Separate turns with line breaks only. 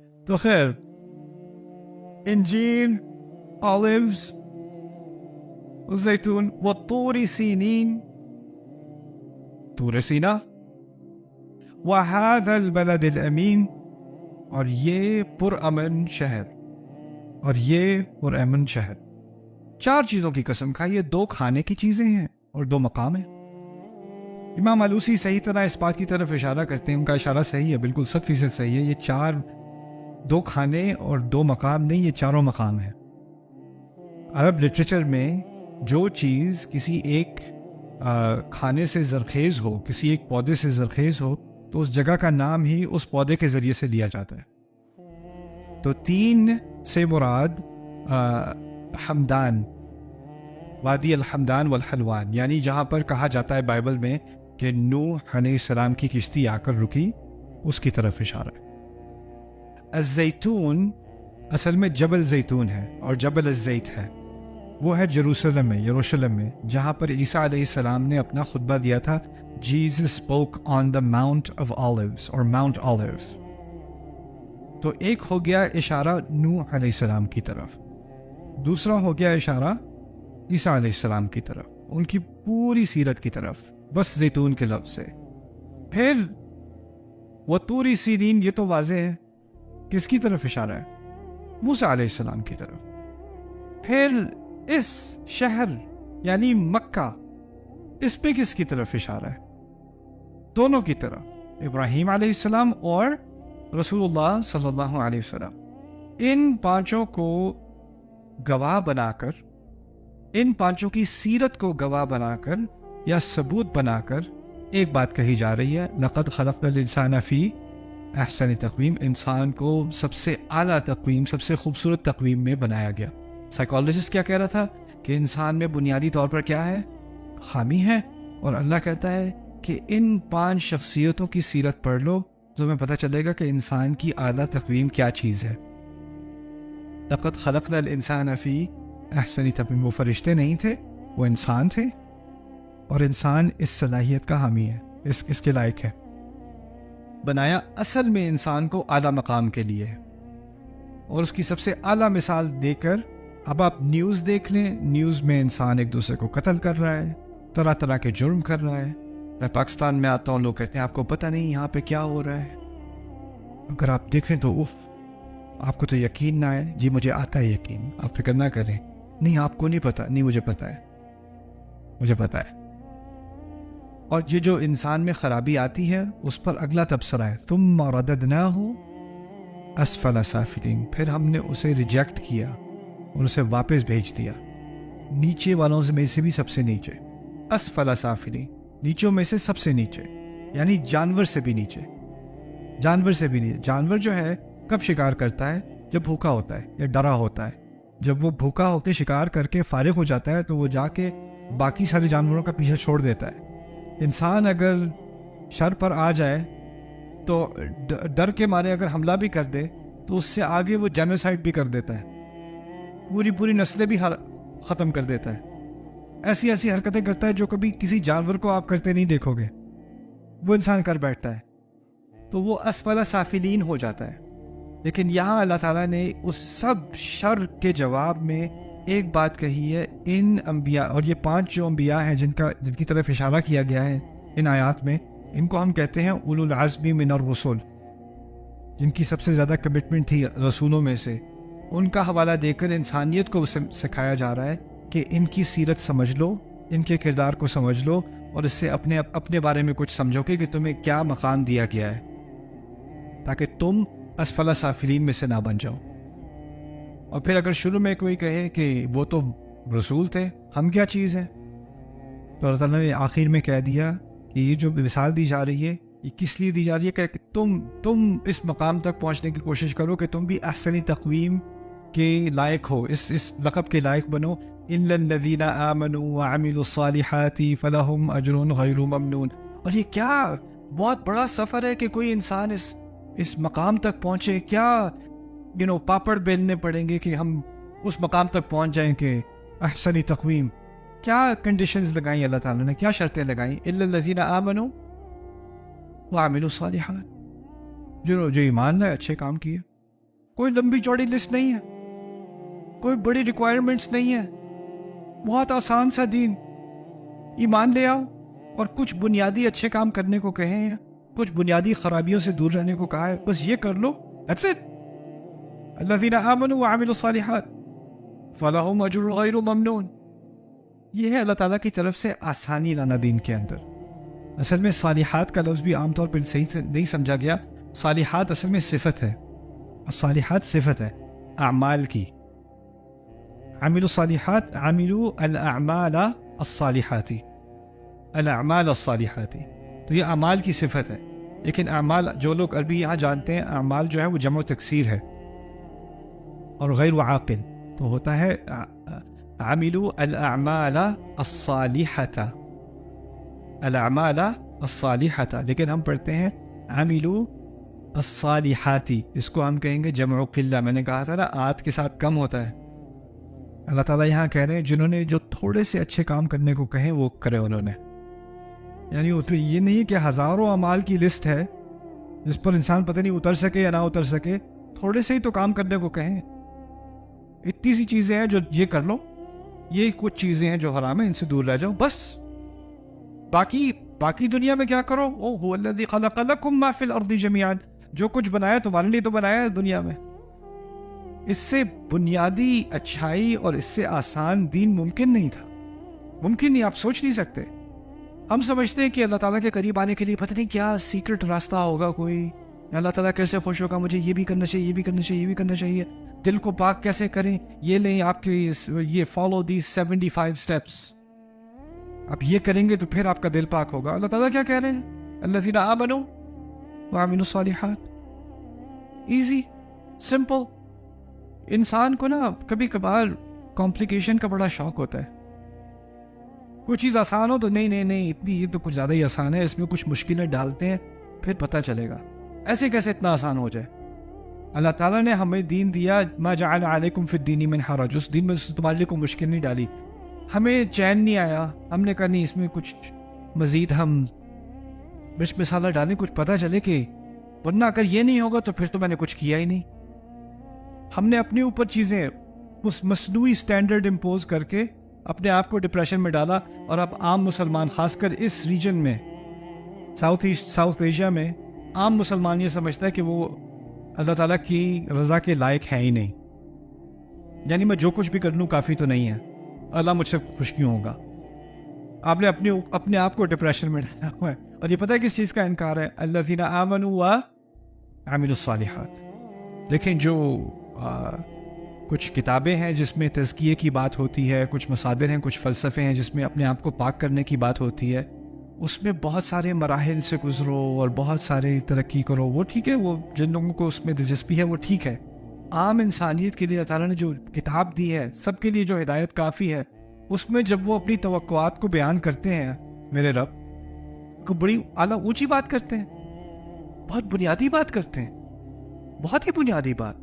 تو خیر، انجیر، آلیوز، زیتون، والطور سینین، طور سینا، وهذا البلد الامین، اور یہ پرامن شہر، اور یہ پرامن شہر. 4 چیزوں کی قسم کھائی. یہ 2 کھانے کی چیزیں ہیں اور 2 مقام ہیں. امام آلوسی صحیح طرح اس بات کی طرف اشارہ کرتے ہیں، ان کا اشارہ صحیح ہے، بالکل 100% صحیح ہے. یہ 2 کھانے اور 2 مقام نہیں، یہ 4 مقام ہیں. عرب لٹریچر میں جو چیز کسی ایک کھانے سے زرخیز ہو، کسی ایک پودے سے زرخیز ہو، تو اس جگہ کا نام ہی اس پودے کے ذریعے سے لیا جاتا ہے. تو 3 سے مراد حمدان، وادی الحمدان والحلوان، یعنی جہاں پر کہا جاتا ہے بائبل میں کہ نوح علیہ السلام کی کشتی آ کر رکی، اس کی طرف اشارہ ہے. الزیتون اصل میں جبل زیتون ہے اور جبل الزیت ہے. وہ ہے یروشلم میں جہاں پر عیسیٰ علیہ السلام نے اپنا خطبہ دیا تھا. Jesus spoke on the Mount of Olives اور Mount Olives. تو ایک ہو گیا اشارہ نوح علیہ السلام کی طرف، دوسرا ہو گیا اشارہ عیسیٰ علیہ السلام کی طرف، ان کی پوری سیرت کی طرف، بس زیتون کے لفظ سے. پھر وہ طور سینین، یہ تو واضح ہے کس کی طرف اشارہ ہے؟ موسیٰ علیہ السلام کی طرف. پھر اس شہر یعنی مکہ، اس پہ کس کی طرف اشارہ ہے؟ دونوں کی طرف، ابراہیم علیہ السلام اور رسول اللہ صلی اللہ علیہ وسلم. ان 5 کو گواہ بنا کر، ان 5 کی سیرت کو گواہ بنا کر یا ثبوت بنا کر ایک بات کہی جا رہی ہے: لقد خلقنا الانسان فی احسن تقویم. انسان کو سب سے اعلیٰ تقویم، سب سے خوبصورت تقویم میں بنایا گیا. سائیکالوجسٹ کیا کہہ رہا تھا کہ انسان میں بنیادی طور پر کیا ہے؟ خامی ہے. اور اللہ کہتا ہے کہ ان 5 شخصیتوں کی سیرت پڑھ لو تو تمہیں پتہ چلے گا کہ انسان کی اعلیٰ تقویم کیا چیز ہے. لقد خلقنا الانسان فی احسن تقویم. وہ فرشتے نہیں تھے، وہ انسان تھے، اور انسان اس صلاحیت کا حامی ہے، اس کے لائق ہے. بنایا اصل میں انسان کو اعلیٰ مقام کے لیے، اور اس کی سب سے اعلیٰ مثال دے کر اب آپ نیوز دیکھ لیں. نیوز میں انسان ایک دوسرے کو قتل کر رہا ہے، طرح طرح کے جرم کر رہا ہے. میں پاکستان میں آتا ہوں، لوگ کہتے ہیں آپ کو پتہ نہیں یہاں پہ کیا ہو رہا ہے. اگر آپ دیکھیں تو آپ کو تو یقین نہ آئے. جی مجھے آتا ہے یقین، آپ فکر نہ کریں. نہیں آپ کو نہیں پتہ. نہیں مجھے پتہ ہے، مجھے پتہ ہے. اور یہ جو انسان میں خرابی آتی ہے اس پر اگلا تبصرہ ہے: ثم رددناہ اسفل سافلین. پھر ہم نے اسے ریجیکٹ کیا اور اسے واپس بھیج دیا نیچے والوں میں سے بھی سب سے نیچے. اسفل سافلین، نیچوں میں سے سب سے نیچے، یعنی جانور سے بھی نیچے. جانور سے بھی نیچے. جانور جو ہے کب شکار کرتا ہے؟ جب بھوکا ہوتا ہے یا ڈرا ہوتا ہے. جب وہ بھوکا ہو کے شکار کر کے فارغ ہو جاتا ہے تو وہ جا کے باقی سارے جانوروں کا پیچھا چھوڑ دیتا ہے. انسان اگر شر پر آ جائے تو ڈر کے مارے اگر حملہ بھی کر دے تو اس سے آگے وہ جینوسائڈ بھی کر دیتا ہے، پوری نسلیں بھی ختم کر دیتا ہے. ایسی حرکتیں کرتا ہے جو کبھی کسی جانور کو آپ کرتے نہیں دیکھو گے، وہ انسان کر بیٹھتا ہے. تو وہ اسفل سافلین ہو جاتا ہے. لیکن یہاں اللہ تعالیٰ نے اس سب شر کے جواب میں ایک بات کہی ہے. ان انبیاء، اور یہ 5 جو انبیاء ہیں جن کی طرف اشارہ کیا گیا ہے ان آیات میں، ان کو ہم کہتے ہیں اولو العزم من الرسل، جن کی سب سے زیادہ کمٹمنٹ تھی رسولوں میں سے. ان کا حوالہ دے کر انسانیت کو سکھایا جا رہا ہے کہ ان کی سیرت سمجھ لو، ان کے کردار کو سمجھ لو، اور اس سے اپنے بارے میں کچھ سمجھو کہ تمہیں کیا مقام دیا گیا ہے، تاکہ تم اسفل سافلین میں سے نہ بن جاؤ. اور پھر اگر شروع میں کوئی کہے کہ وہ تو رسول تھے، ہم کیا چیز ہیں، تو اللہ تعالیٰ نے آخر میں کہہ دیا کہ یہ جو مثال دی جا رہی ہے یہ کس لیے دی جا رہی ہے کہ تم اس مقام تک پہنچنے کی کوشش کرو کہ تم بھی احسنی تقویم کے لائق ہو، اس لقب کے لائق بنو. الا الذین آمنوا وعملوا الصالحات فلہم اجر غیر ممنون. اور یہ کیا بہت بڑا سفر ہے کہ کوئی انسان اس مقام تک پہنچے. کیا پاپڑ بیلنے پڑیں گے کہ ہم اس مقام تک پہنچ جائیں کہ احسنی تقویم. کیا کنڈیشنز لگائیں اللہ تعالیٰ نے، کیا شرطیں لگائیں؟ الا الذین آمنوا وعملوا الصالحات، جو ایمان لائے، اچھے کام کیے. کوئی لمبی چوڑی لسٹ نہیں ہے, کوئی بڑی ریکوائرمنٹس نہیں ہے, بہت آسان سا دین. ایمان لے آؤ اور کچھ بنیادی اچھے کام کرنے کو کہیں ہیں, کچھ بنیادی خرابیوں سے دور رہنے کو کہا ہے, بس یہ کر لو, that's it. الذین آمنوا وعملوا الصالحات فلہم اجر غیر ممنون. یہ ہے اللہ تعالیٰ کی طرف سے آسانی لانا دین کے اندر. اصل میں صالحات کا لفظ بھی عام طور پر صحیح سے نہیں سمجھا گیا. صالحات اصل میں صفت ہے, صالحات صفت ہے اعمال کی. عملوا الصالحات, عملوا الاعمال الصالحات, الاعمال الصالحات, تو یہ اعمال کی صفت ہے. لیکن اعمال جو لوگ عربی یہاں جانتے ہیں, اعمال جو ہے وہ جمع و تکسیر ہے اور غیر عاقل, تو ہوتا ہے عملوا الاعمال الصالحۃ, الاعمال الصالحۃ. لیکن ہم پڑھتے ہیں عملوا الصالحات, اس کو ہم کہیں گے جمع و قلہ. میں نے کہا تھا نا آت کے ساتھ کم ہوتا ہے. اللہ تعالیٰ یہاں کہہ رہے ہیں جنہوں نے جو تھوڑے سے اچھے کام کرنے کو کہیں وہ کرے انہوں نے. یعنی یہ نہیں کہ ہزاروں اعمال کی لسٹ ہے جس پر انسان پتہ نہیں اتر سکے یا نہ اتر سکے, تھوڑے سے ہی تو کام کرنے کو کہیں. اتنی سی چیزیں ہیں جو یہ کر لو, یہ کچھ چیزیں ہیں جو حرام ہیں ان سے دور رہ جاؤ بس. باقی دنیا میں کیا کرو, او هو الذی خلق لکم ما فی الارض جميعا, جو کچھ بنایا تمہارے لیے تو بنایا ہے دنیا میں. اس سے بنیادی اچھائی اور اس سے آسان دین ممکن نہیں تھا, ممکن نہیں, آپ سوچ نہیں سکتے. ہم سمجھتے ہیں کہ اللہ تعالیٰ کے قریب آنے کے لیے پتہ نہیں کیا سیکرٹ راستہ ہوگا کوئی, اللہ تعالیٰ کیسے خوش ہوگا, مجھے یہ بھی کرنا چاہیے, یہ بھی کرنا چاہیے, یہ بھی کرنا چاہیے, دل کو پاک کیسے کریں, یہ لیں آپ کے یہ فالو دیز 75 steps, آپ یہ کریں گے تو پھر آپ کا دل پاک ہوگا. اللہ تعالیٰ کیا کہہ رہے ہیں, الذین آمنوا وعملوا الصالحات. Easy, simple. انسان کو نا کبھی کبھار کمپلیکیشن کا بڑا شوق ہوتا ہے. کوئی چیز آسان ہو تو نہیں اتنی, یہ تو کچھ زیادہ ہی آسان ہے, اس میں کچھ مشکلیں ڈالتے ہیں پھر پتہ چلے گا. ایسے کیسے اتنا آسان ہو جائے. اللہ تعالیٰ نے ہمیں دین دیا, ما جعل علیکم فی الدین من حرج, اس دین میں تمہارے لیے کوئی مشکل نہیں ڈالی. ہمیں چین نہیں آیا, ہم نے کہا نہیں اس میں کچھ مزید ہم مرچ مسالہ ڈالیں, کچھ پتہ چلے کہ, ورنہ اگر یہ نہیں ہوگا تو پھر تو میں نے کچھ کیا ہی نہیں. ہم نے اپنے اوپر چیزیں مصنوعی سٹینڈرڈ امپوز کر کے اپنے آپ کو ڈپریشن میں ڈالا. اور اب عام مسلمان, خاص کر اس ریجن میں, ساؤتھ ایشیا میں, عام مسلمان یہ سمجھتا ہے کہ وہ اللہ تعالیٰ کی رضا کے لائق ہے ہی نہیں. یعنی میں جو کچھ بھی کر لوں کافی تو نہیں ہے, اللہ مجھ سے خوش کیوں ہوگا. آپ نے اپنے آپ کو ڈپریشن میں ڈالا ہوا ہے. اور یہ پتہ ہے کس چیز کا انکار ہے, الذین آمنوا وعملوا الصالحات. لیکن جو کچھ کتابیں ہیں جس میں تزکیے کی بات ہوتی ہے, کچھ مصادر ہیں, کچھ فلسفے ہیں جس میں اپنے آپ کو پاک کرنے کی بات ہوتی ہے, اس میں بہت سارے مراحل سے گزرو اور بہت سارے ترقی کرو, وہ ٹھیک ہے, وہ جن لوگوں کو اس میں دلچسپی ہے وہ ٹھیک ہے. عام انسانیت کے لیے اللہ تعالیٰ نے جو کتاب دی ہے, سب کے لیے جو ہدایت کافی ہے, اس میں جب وہ اپنی توقعات کو بیان کرتے ہیں میرے رب کو, بڑی اعلیٰ اونچی بات کرتے ہیں, بہت بنیادی بات کرتے ہیں, بہت ہی بنیادی بات.